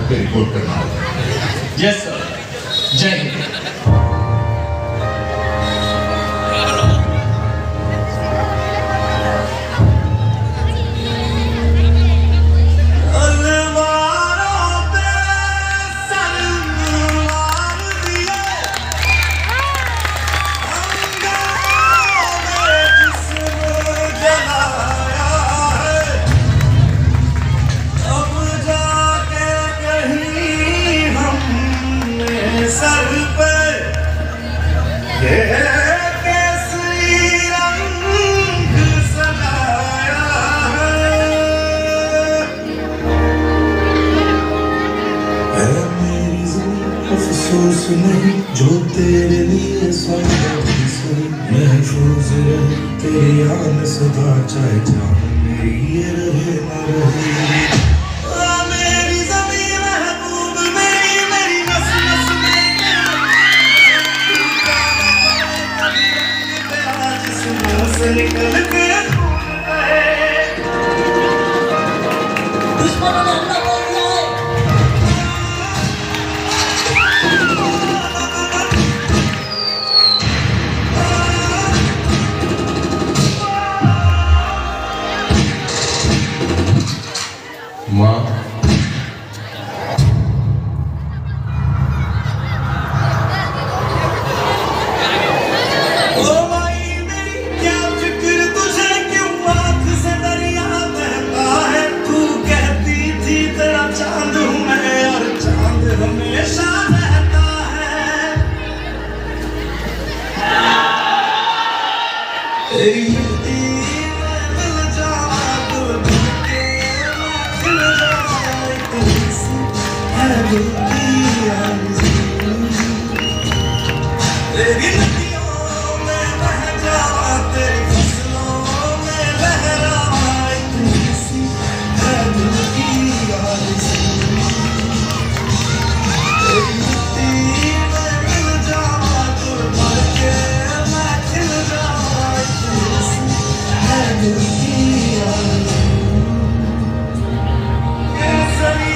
पे रिपोर्ट करना होगा। यस सर, जय हिंद। सर पे ये केसरी रंग सजाया है मेरी जिंदगी अफसोस नहीं जो तेरे लिए महफूज रहे तेरी याद सदा चाहे जान मेरी ये रहे ना रहे। निकल के दुश्मनों ने हमला बोल दिया है। माँ तेरी नदियों में बह जावा तेरी फसलों में लहराए तुझसी है दिल की आरज़ू। तेरी मिट्टी में मिल जावा तुर भर के मैं खिल जावा तुझसी है दिल की आरज़ू। केसरी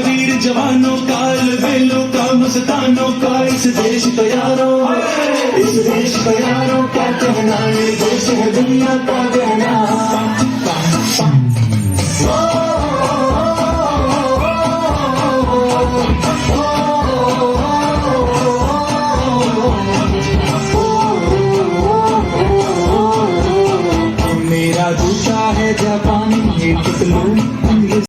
वीर जवानों का अलबेलों का मस्तानों का इस देश का यारों का कहना ये देश है दुनिया का गहना। मेरा दूसरा है जापानी ये पुतलू